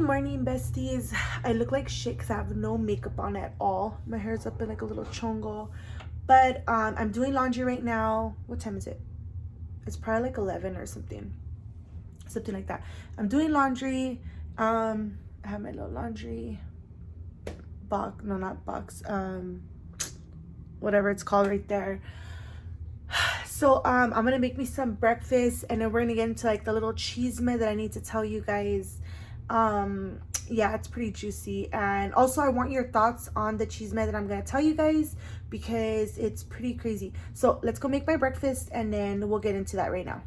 morning, besties. I look like shit because I have no makeup on at all. My hair's up in like a little chongo. But I'm doing laundry right now. What time is it? It's probably like 11 or something like that. I'm doing laundry. I have my little laundry box. No, not box. Whatever it's called right there. So I'm gonna make me some breakfast, and then we're gonna get into like the little cheesemate that I need to tell you guys. Yeah, it's pretty juicy. And also I want your thoughts on the cheesemate that I'm gonna tell you guys, because it's pretty crazy. So let's go make my breakfast, and then we'll get into that right now.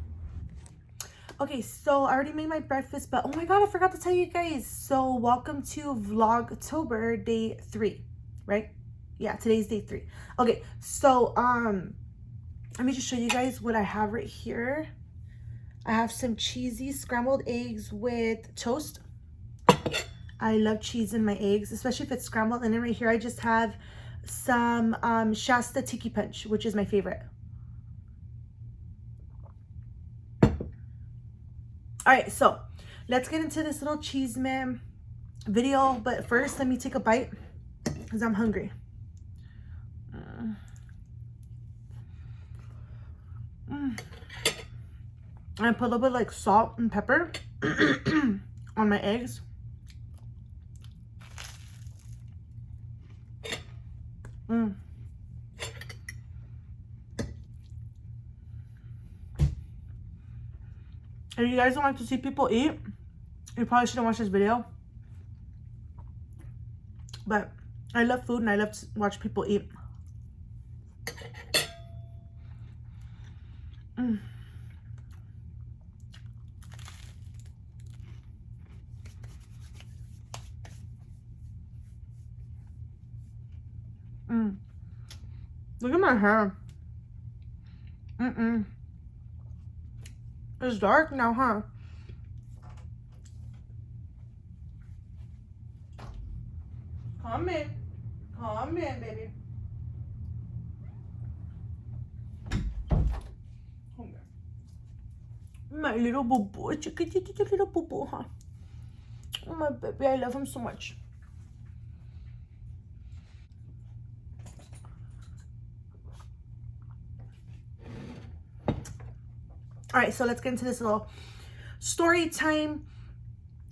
Okay, so I already made my breakfast, but oh my god, I forgot to tell you guys. So welcome to Vlogtober day 3, right? Yeah, today's day 3. Okay, so let me just show you guys what I have right here. I have some cheesy scrambled eggs with toast. I love cheese in my eggs, especially if it's scrambled. And then right here I just have some Shasta Tiki Punch, which is my favorite. All right, so let's get into this little cheesemate video. But first, let me take a bite because I'm hungry. I put a little bit like salt and pepper on my eggs. If you guys don't like to see people eat, you probably shouldn't watch this video. But I love food and I love to watch people eat. Look at my hair. It's dark now, huh? Come in, baby. Come here. My little boo-boo, chiquitito little boo-boo, huh? Oh, my baby, I love him so much. All right, so let's get into this little story time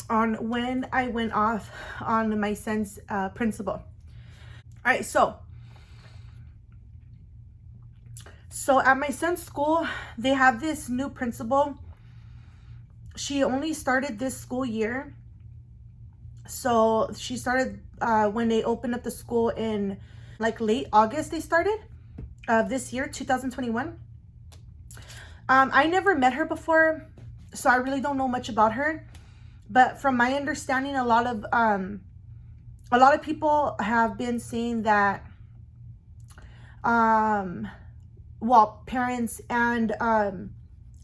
on when I went off on my son's principal. All right, so at my son's school, they have this new principal. She only started this school year. So she started when they opened up the school in like late August. They started of this year, 2021. I never met her before, so I really don't know much about her. But from my understanding, a lot of people have been saying that, well, parents and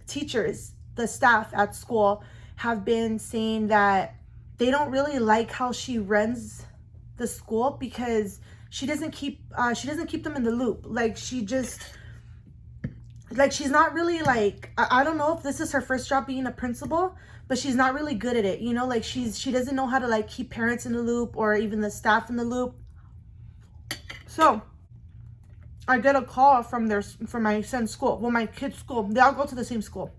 teachers, the staff at school, have been saying that they don't really like how she runs the school, because she doesn't keep them in the loop. Like she's not really like, I don't know if this is her first job being a principal, but she's not really good at it, you know. Like she doesn't know how to like keep parents in the loop or even the staff in the loop. So I get a call from my son's school. Well, my kid's school. They all go to the same school.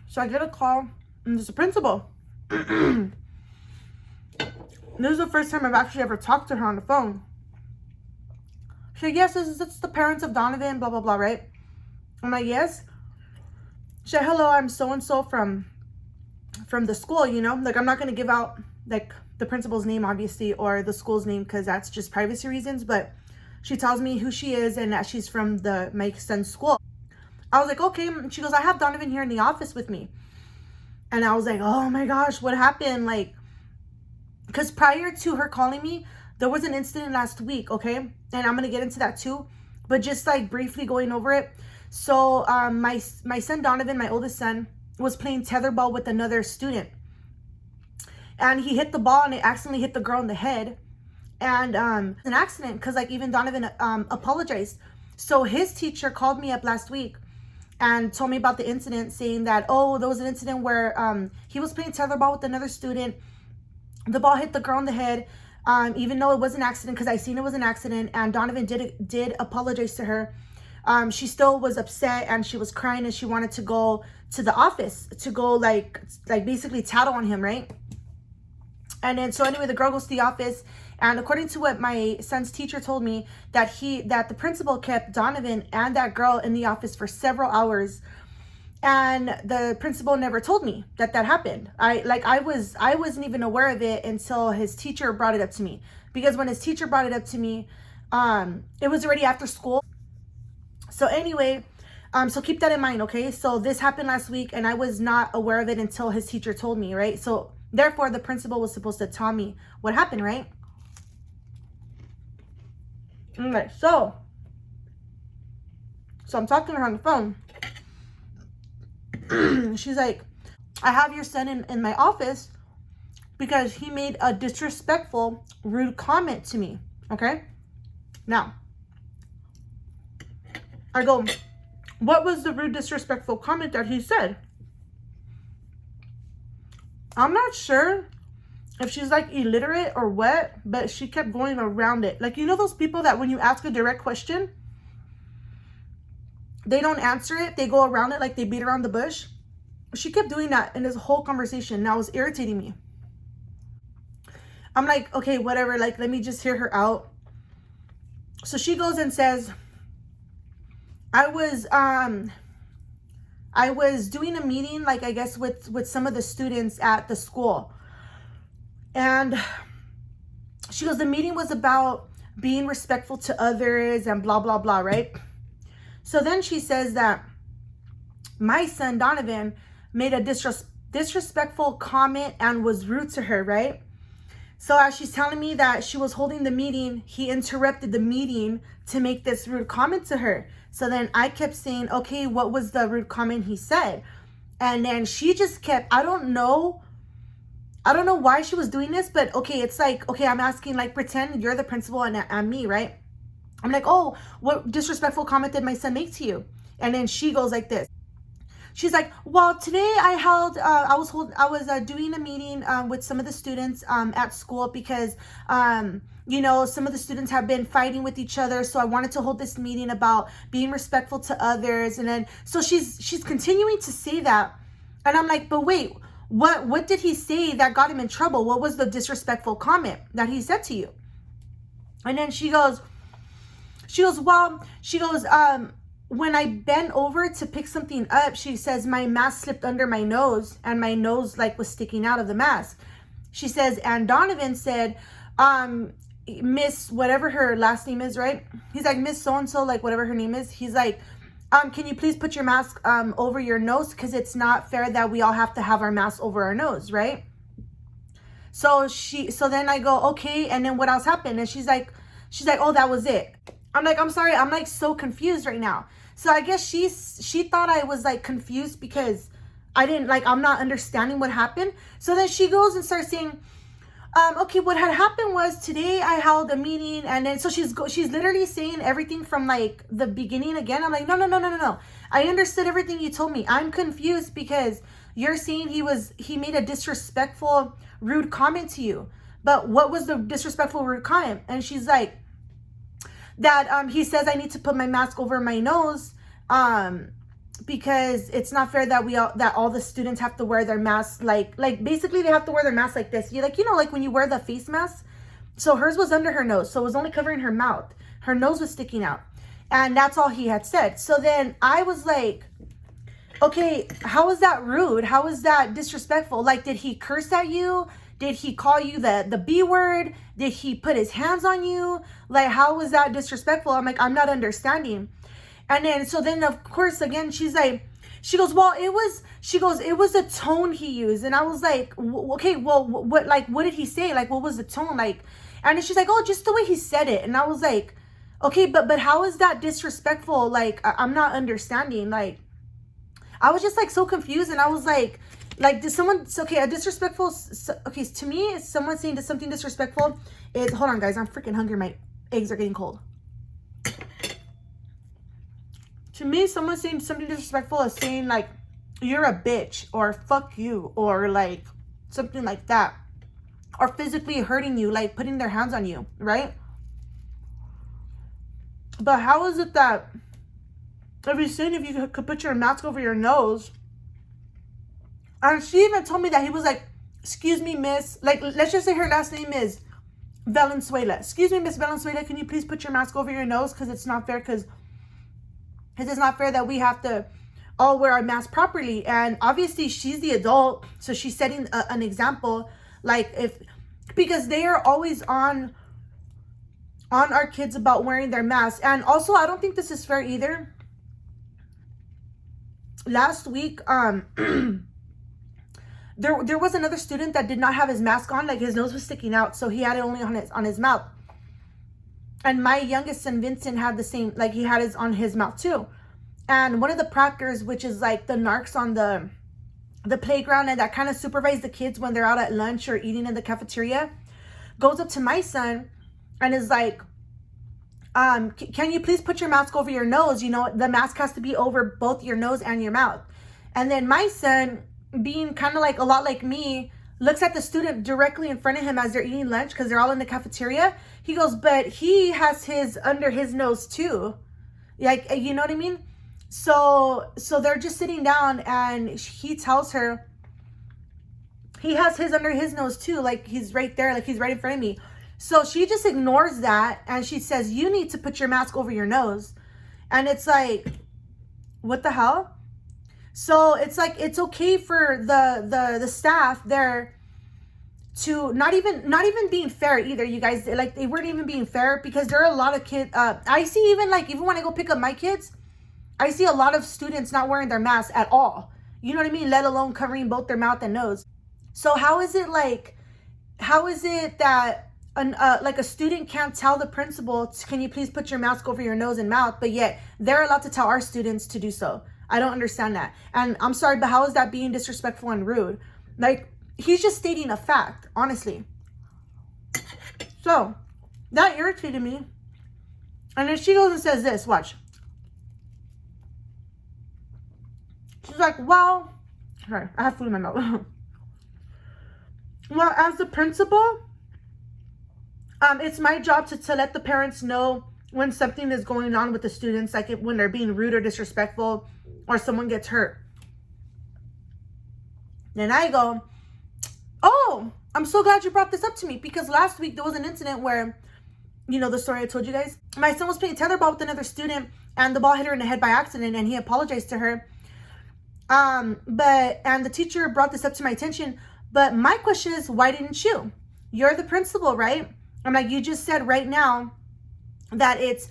So I get a call, and there's a principal. This is the first time I've actually ever talked to her on the phone. She said, yes, it's the parents of Donovan, blah, blah, blah, right? I'm like, yes. She said, hello, I'm so-and-so from the school, you know? Like, I'm not going to give out, like, the principal's name, obviously, or the school's name, because that's just privacy reasons. But she tells me who she is and that she's from my son's school. I was like, okay. And she goes, I have Donovan here in the office with me. And I was like, oh, my gosh, what happened? Like, because prior to her calling me, there was an incident last week, okay? And I'm going to get into that too. But just like briefly going over it. So my son Donovan, my oldest son, was playing tetherball with another student. And he hit the ball and it accidentally hit the girl in the head. And an accident, because like even Donovan apologized. So his teacher called me up last week and told me about the incident, saying that, oh, there was an incident where he was playing tetherball with another student. The ball hit the girl in the head, even though it was an accident, because I seen it was an accident, and Donovan did apologize to her. She still was upset, and she was crying, and she wanted to go to the office to go like basically tattle on him, right? And then so anyway, the girl goes to the office, and according to what my son's teacher told me, that the principal kept Donovan and that girl in the office for several hours, and the principal never told me that happened. I wasn't even aware of it until his teacher brought it up to me, because when his teacher brought it up to me, it was already after school. So anyway, so keep that in mind, okay? So this happened last week, and I was not aware of it until his teacher told me, right? So therefore, the principal was supposed to tell me what happened, right? Okay, so I'm talking to her on the phone. She's like, I have your son in my office because he made a disrespectful, rude comment to me, okay? Now, I go, what was the rude, disrespectful comment that he said? I'm not sure if she's like illiterate or what, but she kept going around it. Like, you know those people that when you ask a direct question, they don't answer it, they go around it, like they beat around the bush? She kept doing that in this whole conversation. Now it was irritating me. I'm like, okay, whatever, like, let me just hear her out. So she goes and says, I was doing a meeting, like, I guess with some of the students at the school. And she goes, the meeting was about being respectful to others and blah, blah, blah, right? So then she says that my son, Donovan, made a disrespectful comment and was rude to her, right? So as she's telling me that she was holding the meeting, he interrupted the meeting to make this rude comment to her. So then I kept saying, okay, what was the rude comment he said? And then she just kept, I don't know why she was doing this, but okay, it's like, okay, I'm asking, like, pretend you're the principal and me, right? I'm like, oh, what disrespectful comment did my son make to you? And then she goes like this. She's like, well, today I was doing a meeting with some of the students at school because, you know, some of the students have been fighting with each other. So I wanted to hold this meeting about being respectful to others. And then, so she's continuing to say that. And I'm like, but wait, what did he say that got him in trouble? What was the disrespectful comment that he said to you? And then she goes, when I bent over to pick something up, she says, my mask slipped under my nose and my nose like was sticking out of the mask. She says, and Donovan said, Miss, whatever her last name is, right? He's like, Miss so-and-so, like whatever her name is. He's like, can you please put your mask over your nose? Because it's not fair that we all have to have our mask over our nose, right? So then I go, okay. And then what else happened? And she's like, oh, that was it. I'm like, I'm sorry. I'm like so confused right now. So I guess she thought I was like confused because I'm not understanding what happened. So then she goes and starts saying, okay, what had happened was today I held a meeting, and then so she's literally saying everything from like the beginning again. I'm like, no. I understood everything you told me. I'm confused because you're saying he made a disrespectful, rude comment to you. But what was the disrespectful, rude comment? And she's like, that he says I need to put my mask over my nose because it's not fair that all the students have to wear their masks like basically they have to wear their mask like this. Like when you wear the face mask. So hers was under her nose, so it was only covering her mouth. Her nose was sticking out, and that's all he had said. So then I was like, okay, how is that rude? How is that disrespectful? Like, did he curse at you? Did he call you the B word? Did he put his hands on you? Like, how was that disrespectful? I'm like, I'm not understanding. And then, so then of course, again, she goes, well, it was the tone he used. And I was like, okay, well, what did he say? Like, what was the tone? Like, and then she's like, oh, just the way he said it. And I was like, okay, but how is that disrespectful? Like, I'm not understanding. Like, I was just like so confused. And I was like, did someone, okay, a disrespectful, okay, to me, someone saying something disrespectful is, hold on guys, I'm freaking hungry, my eggs are getting cold. To me, someone saying something disrespectful is saying like, you're a bitch, or fuck you, or like something like that. Or physically hurting you, like putting their hands on you, right? But how is it that if he's saying if you could put your mask over your nose, and she even told me that he was like, excuse me, miss, like, let's just say her last name is Valenzuela. Excuse me, Miss Valenzuela, can you please put your mask over your nose? Because it's not fair, because it's not fair that we have to all wear our mask properly. And obviously she's the adult, so she's setting an example. Like, because they are always on our kids about wearing their masks. And also, I don't think this is fair either. Last week, there was another student that did not have his mask on, like his nose was sticking out, so he had it only on his mouth. And my youngest son Vincent had the same, like he had his on his mouth too. And one of the proctors, which is like the narcs on the playground and that kind of supervise the kids when they're out at lunch or eating in the cafeteria, goes up to my son and is like, can you please put your mask over your nose? You know, the mask has to be over both your nose and your mouth. And then my son, being kind of like a lot like me, looks at the student directly in front of him as they're eating lunch, because they're all in the cafeteria. He goes, but he has his under his nose too. Like, you know what I mean? So they're just sitting down and he tells her he has his under his nose too. Like, he's right there, like he's right in front of me. So she just ignores that and she says, you need to put your mask over your nose. And it's like, what the hell? So it's like, it's okay for the staff there to not even being fair either, you guys. Like, they weren't even being fair, because there are a lot of kids. I see even when I go pick up my kids, I see a lot of students not wearing their masks at all. You know what I mean? Let alone covering both their mouth and nose. So how is it that like a student can't tell the principal, can you please put your mask over your nose and mouth, but yet they're allowed to tell our students to do so? I don't understand that. And I'm sorry, but how is that being disrespectful and rude? Like, he's just stating a fact, honestly. So that irritated me. And then she goes and says this, watch. She's like, well, sorry, I have food in my mouth. Well, as the principal, it's my job to let the parents know when something is going on with the students, like when they're being rude or disrespectful, or someone gets hurt. Then I go, oh, I'm so glad you brought this up to me, because last week there was an incident where, you know, the story I told you guys, my son was playing tetherball with another student and the ball hit her in the head by accident, and he apologized to her. And the teacher brought this up to my attention. But my question is, why didn't you? You're the principal, right? I'm like, you just said right now that it's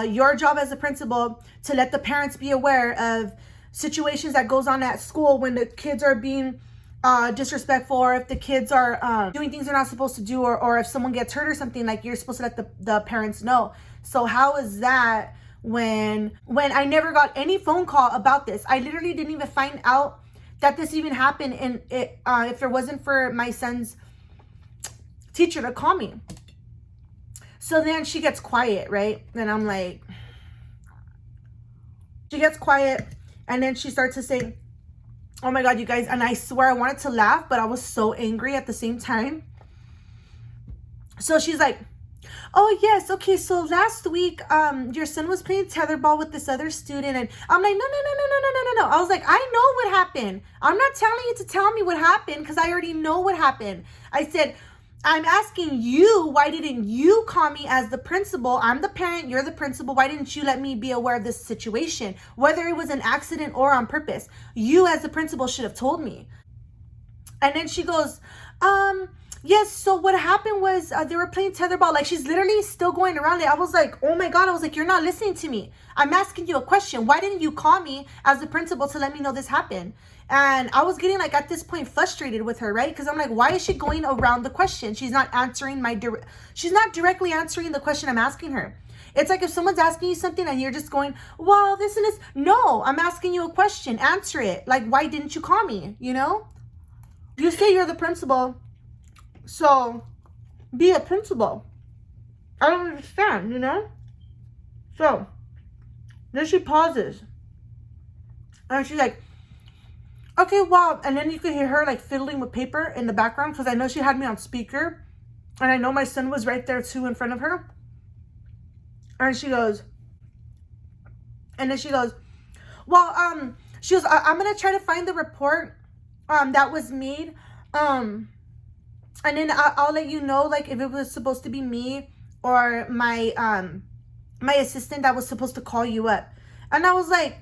your job as a principal to let the parents be aware of situations that goes on at school when the kids are being disrespectful, or if the kids are doing things they're not supposed to do, or if someone gets hurt or something, like, you're supposed to let the parents know. So how is that when I never got any phone call about this? I literally didn't even find out that this even happened if it wasn't for my son's teacher to call me. So then she gets quiet, right? And I'm like, she gets quiet, and then she starts to say, oh my God, you guys, and I swear I wanted to laugh, but I was so angry at the same time. So she's like, oh yes, okay, so last week your son was playing tetherball with this other student, and I'm like, no. I was like, I know what happened. I'm not telling you to tell me what happened, because I already know what happened. I said, I'm asking you, why didn't you call me as the principal? I'm the parent, you're the principal. Why didn't you let me be aware of this situation? Whether it was an accident or on purpose, you as the principal should have told me. And then she goes, yes, so what happened was they were playing tetherball. Like, she's literally still going around it. I was like, oh my God. I was like, you're not listening to me. I'm asking you a question. Why didn't you call me as the principal to let me know this happened? And I was getting, like, at this point frustrated with her, right? Because I'm like, why is she going around the question? She's not answering she's not directly answering the question I'm asking her. It's like if someone's asking you something and you're just going, well, this and this. No, I'm asking you a question. Answer it. Like, why didn't you call me? You know? You say you're the principal, so be a principal. I don't understand, you know? So Then she pauses. And she's like, okay, well, and then you could hear her like fiddling with paper in the background because I know she had me on speaker. And I know my son was right there too in front of her. And she goes, well, she goes, I'm going to try to find the report that was made. And then I'll let you know, like, if it was supposed to be me or my assistant that was supposed to call you up. And I was like,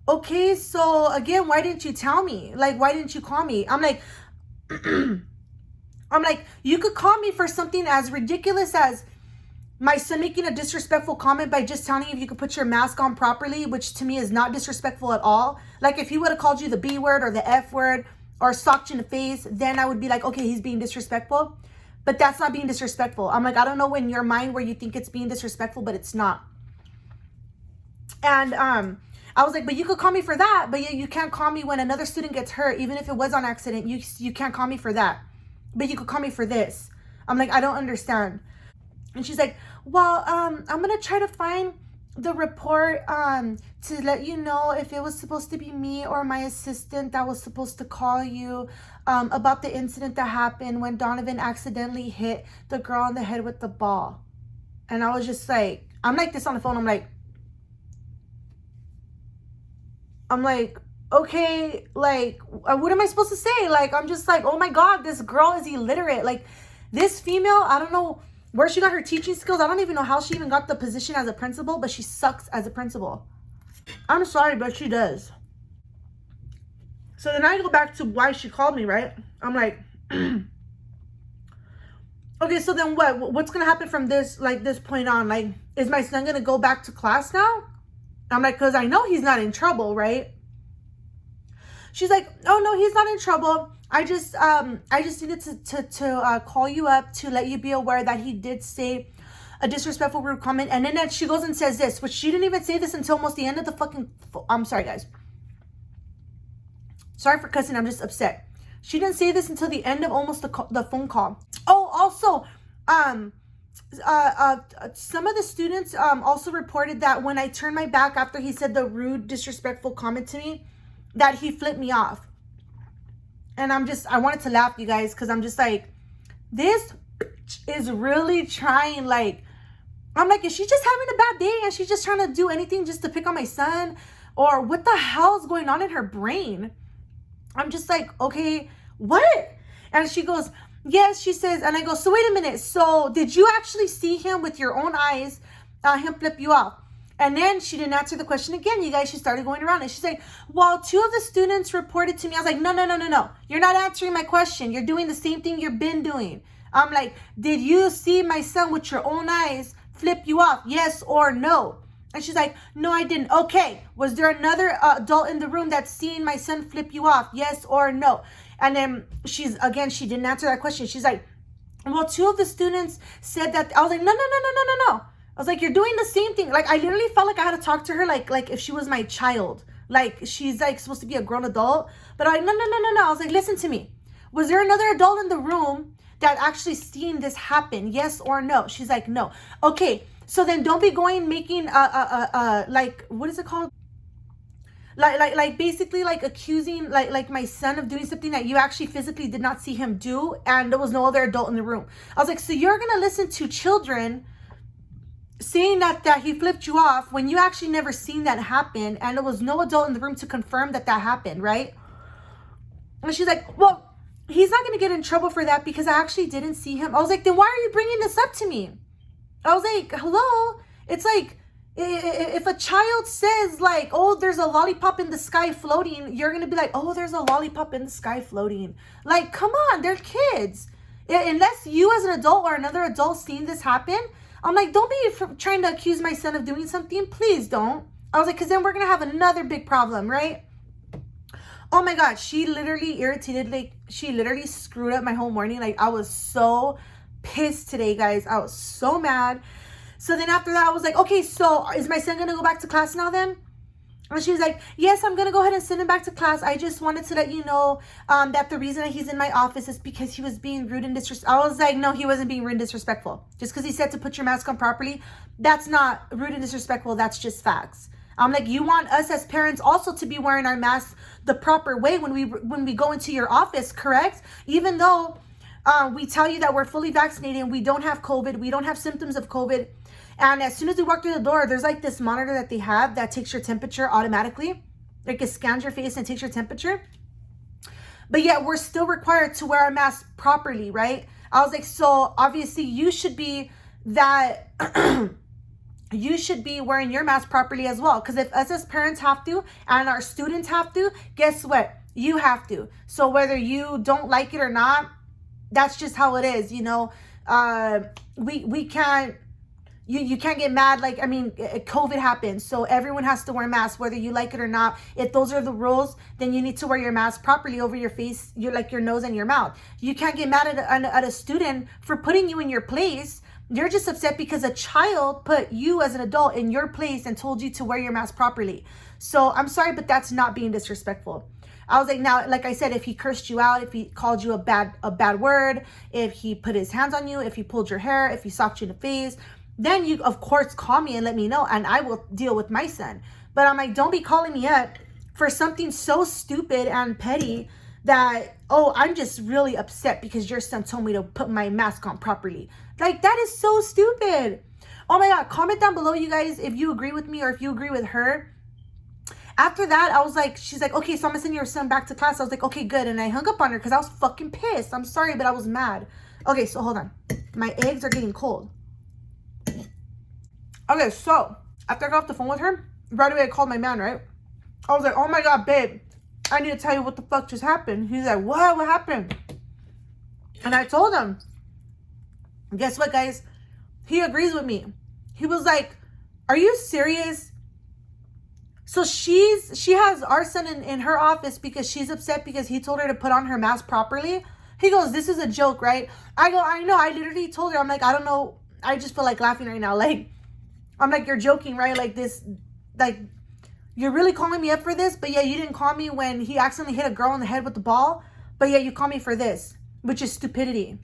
okay, so again, why didn't you tell me? Like, why didn't you call me? I'm like, you could call me for something as ridiculous as my son making a disrespectful comment by just telling you if you could put your mask on properly, which to me is not disrespectful at all. Like, if he would have called you the B word or the F word or socked you in the face, then I would be like, okay, he's being disrespectful. But that's not being disrespectful. I'm like, I don't know in your mind where you think it's being disrespectful, but it's not. And I was like, but you could call me for that, but you can't call me when another student gets hurt, even if it was on accident. You can't call me for that, but you could call me for this. I'm like, I don't understand. And she's like, well, I'm gonna try to find the report to let you know if it was supposed to be me or my assistant that was supposed to call you about the incident that happened when Donovan accidentally hit the girl on the head with the ball. And I was just like, I'm like this on the phone. I'm like, okay, like, what am I supposed to say? Like, I'm just like, oh my God, this girl is illiterate. Like, this female, I don't know where she got her teaching skills. I don't even know how she even got the position as a principal, but she sucks as a principal. I'm sorry, but she does. So then I go back to why she called me, right? I'm like, okay, so then what's going to happen from this, like, this point on? Like, is my son going to go back to class now? I'm like, because I know he's not in trouble, right? She's like, oh, no, he's not in trouble. I just needed to call you up to let you be aware that he did say a disrespectful rude comment. And then she goes and says this, which she didn't even say this until almost the end of the fucking... I'm sorry, guys. Sorry for cussing. I'm just upset. She didn't say this until the end of almost the phone call. Oh, also, some of the students also reported that when I turned my back after he said the rude, disrespectful comment to me, that he flipped me off. And I wanted to laugh, you guys, because I'm just like, this is really trying, like, I'm like, is she just having a bad day and she's just trying to do anything just to pick on my son? Or what the hell is going on in her brain? I'm just like, okay, what? And she goes, yes, she says, and I go, so wait a minute. So did you actually see him with your own eyes, him flip you off? And then she didn't answer the question again, you guys. She started going around and she's like, well, 2 of the students reported to me. I was like, no. You're not answering my question. You're doing the same thing you've been doing. I'm like, did you see my son with your own eyes flip you off? Yes or no? And she's like, no, I didn't. Okay. Was there another adult in the room that's seen my son flip you off? Yes or no? And then she didn't answer that question. She's like, well, 2 of the students said that. I was like, no. I was like, you're doing the same thing. Like, I literally felt like I had to talk to her like if she was my child. Like, she's like supposed to be a grown adult. But I no. I was like, listen to me. Was there another adult in the room that actually seen this happen? Yes or no? She's like, no. Okay, so then don't be making like, what is it called? Like basically like accusing like my son of doing something that you actually physically did not see him do, and there was no other adult in the room. I was like, so you're gonna listen to children saying that he flipped you off when you actually never seen that happen, and there was no adult in the room to confirm that happened, right? And she's like, well, he's not gonna get in trouble for that because I actually didn't see him. I was like, then why are you bringing this up to me? I was like, hello? It's like, if a child says like, oh, there's a lollipop in the sky floating, you're gonna be like, oh, there's a lollipop in the sky floating. Like, come on, they're kids. Unless you as an adult or another adult seen this happen, I'm like, don't be trying to accuse my son of doing something. Please don't. I was like, because then we're gonna have another big problem, right? Oh my God, she literally irritated, like, she literally screwed up my whole morning. Like, I was so pissed today, guys. I was so mad. So then after that, I was like, okay, so is my son gonna go back to class now then? And she was like, yes, I'm going to go ahead and send him back to class. I just wanted to let you know that the reason that he's in my office is because he was being rude and disrespectful. I was like, no, he wasn't being rude and disrespectful. Just because he said to put your mask on properly, that's not rude and disrespectful. That's just facts. I'm like, you want us as parents also to be wearing our masks the proper way when we go into your office, correct? Even though we tell you that we're fully vaccinated and we don't have COVID, we don't have symptoms of COVID. And as soon as we walk through the door, there's like this monitor that they have that takes your temperature automatically. Like it scans your face and takes your temperature. But yet we're still required to wear our mask properly, right? I was like, so obviously you should be that, you should be wearing your mask properly as well. Because if us as parents have to and our students have to, guess what? You have to. So whether you don't like it or not, that's just how it is, you know. We can't, you can't get mad. Like, I mean, COVID happened, so everyone has to wear masks, whether you like it or not. If those are the rules, then you need to wear your mask properly over your face, your nose and your mouth. You can't get mad at a student for putting you in your place. You're just upset because a child put you as an adult in your place and told you to wear your mask properly. So I'm sorry, but that's not being disrespectful. I was like, now, like I said, if he cursed you out, if he called you a bad word, if he put his hands on you, if he pulled your hair, if he socked you in the face, then you, of course, call me and let me know, and I will deal with my son. But I'm like, don't be calling me up for something so stupid and petty that, oh, I'm just really upset because your son told me to put my mask on properly. Like, that is so stupid. Oh my God, comment down below, you guys, if you agree with me or if you agree with her. After that, I was like, she's like, okay, so I'm gonna send your son back to class. I was like, okay, good. And I hung up on her because I was fucking pissed. I'm sorry, but I was mad. Okay, so hold on. My eggs are getting cold. Okay, so after I got off the phone with her, right away I called my man, right? I was like, oh my God, babe, I need to tell you what the fuck just happened. He's like, what? What happened? And I told him. Guess what, guys? He agrees with me. He was like, are you serious? So she has our son in her office because she's upset because he told her to put on her mask properly. He goes, this is a joke, right? I go, I know. I literally told her, I'm like, I don't know. I just feel like laughing right now. Like, I'm like, you're joking, right? Like this, like, you're really calling me up for this? But yeah, you didn't call me when he accidentally hit a girl in the head with the ball. But yeah, you call me for this, which is stupidity.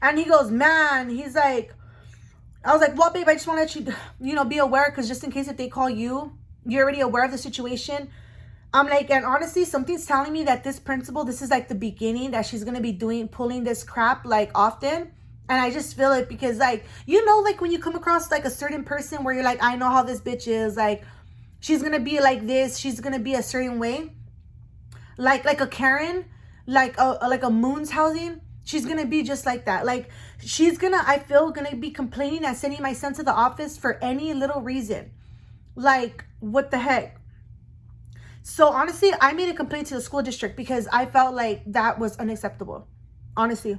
And he goes, man, he's like, I was like, well, babe, I just want to let you, be aware. Because just in case if they call you, you're already aware of the situation. I'm like, and honestly, something's telling me that this principal, this is like the beginning that she's going to be pulling this crap like often. And I just feel it because, like, like when you come across like a certain person where you're like, I know how this bitch is, like, she's going to be like this. She's going to be a certain way. Like a Karen, like a Moon's housing. She's going to be just like that. Like, she's going to, I feel, going to be complaining and sending my son to the office for any little reason. Like, what the heck? So, honestly, I made a complaint to the school district because I felt like that was unacceptable. Honestly.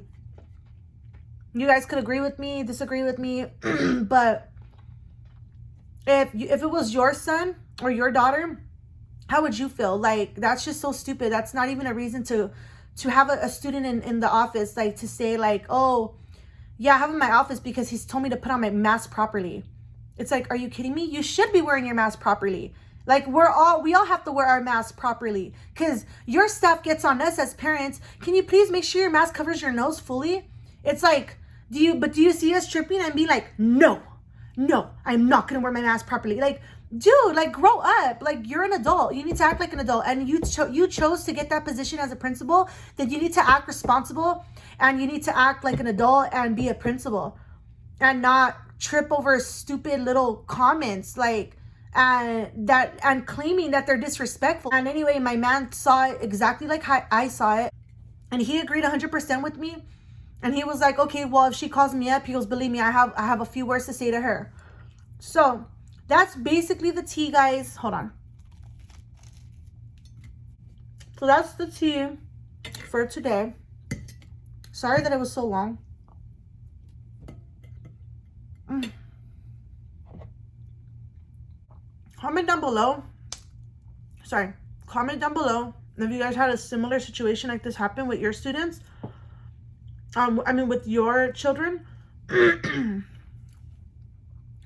You guys could agree with me, disagree with me. But if it was your son or your daughter, how would you feel? Like, that's just so stupid. That's not even a reason to have a student in the office, like, to say, like, oh, yeah, I have him in my office because he's told me to put on my mask properly. It's like, are you kidding me? You should be wearing your mask properly. Like, we all have to wear our mask properly because your staff gets on us as parents. Can you please make sure your mask covers your nose fully? It's like, do you see us tripping and be like, no, I'm not going to wear my mask properly. Like, dude, like, grow up. Like, you're an adult. You need to act like an adult. And you chose to get that position as a principal. Then you need to act responsible. And you need to act like an adult and be a principal. And not trip over stupid little comments. Like, and claiming that they're disrespectful. And anyway, my man saw it exactly like how I saw it. And he agreed 100% with me. And he was like, okay, well, if she calls me up, he goes, believe me, I have a few words to say to her. So that's basically the tea, guys. Hold on. So that's the tea for today. Sorry that it was so long. Comment down below. Comment down below if you guys had a similar situation like this happen with your students. I mean, with your children.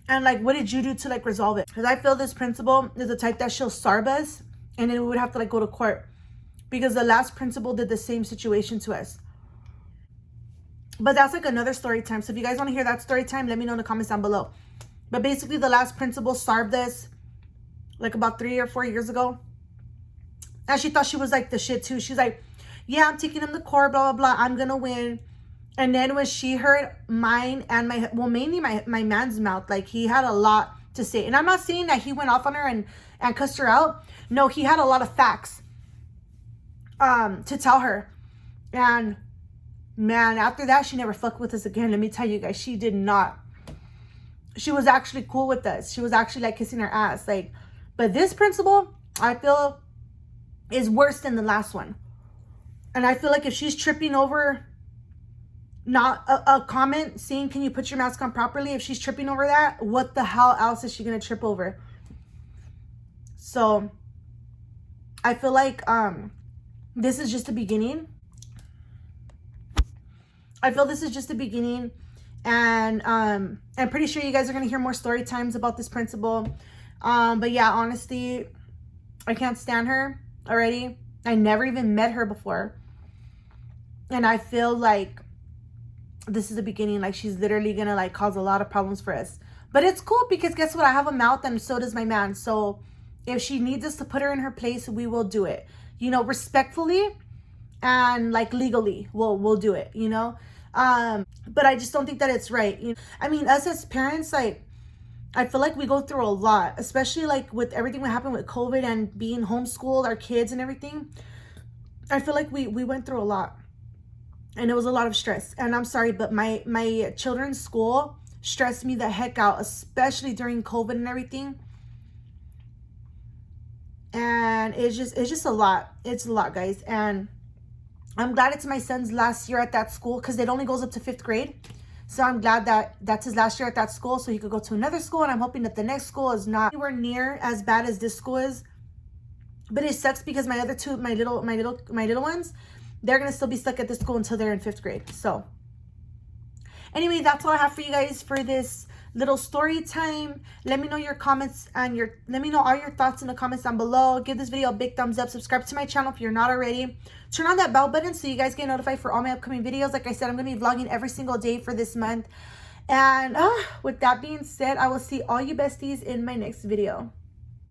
And like, what did you do to like resolve it? Because I feel this principal is the type that she'll starve us, and then we would have to like go to court, because the last principal did the same situation to us. But that's like another story time. So if you guys want to hear that story time, let me know in the comments down below. But basically, the last principal starved us like about 3 or 4 years ago. And she thought she was like the shit too. She's like, yeah, I'm taking him to court, blah, blah, blah. I'm going to win. And then when she heard mine and mainly my man's mouth, like he had a lot to say. And I'm not saying that he went off on her and cussed her out. No, he had a lot of facts to tell her. And man, after that, she never fucked with us again. Let me tell you guys, she did not. She was actually cool with us. She was actually like kissing her ass. Like, but this principal, I feel, is worse than the last one. And I feel like if she's tripping over not a comment saying, can you put your mask on properly? If she's tripping over that, what the hell else is she going to trip over? So I feel like this is just the beginning. I feel this is just the beginning. And I'm pretty sure you guys are going to hear more story times about this principal. But yeah, honestly, I can't stand her already. I never even met her before. And I feel like this is the beginning. Like, she's literally going to like cause a lot of problems for us. But it's cool because guess what? I have a mouth and so does my man. So if she needs us to put her in her place, we will do it. You know, respectfully and like legally, we'll do it, you know? But I just don't think that it's right. You know? I mean, us as parents, like, I feel like we go through a lot, especially like with everything that happened with COVID and being homeschooled, our kids and everything. I feel like we went through a lot. And it was a lot of stress. And I'm sorry, but my children's school stressed me the heck out, especially during COVID and everything. And it's just a lot. It's a lot, guys. And I'm glad it's my son's last year at that school, because it only goes up to 5th grade. So I'm glad that that's his last year at that school, so he could go to another school. And I'm hoping that the next school is not anywhere near as bad as this school is. But it sucks because my other two, my little ones, they're going to still be stuck at this school until they're in 5th grade. So anyway, that's all I have for you guys for this little story time. Let me know your comments and let me know all your thoughts in the comments down below. Give this video a big thumbs up. Subscribe to my channel if you're not already. Turn on that bell button so you guys get notified for all my upcoming videos. Like I said, I'm going to be vlogging every single day for this month. And with that being said, I will see all you besties in my next video.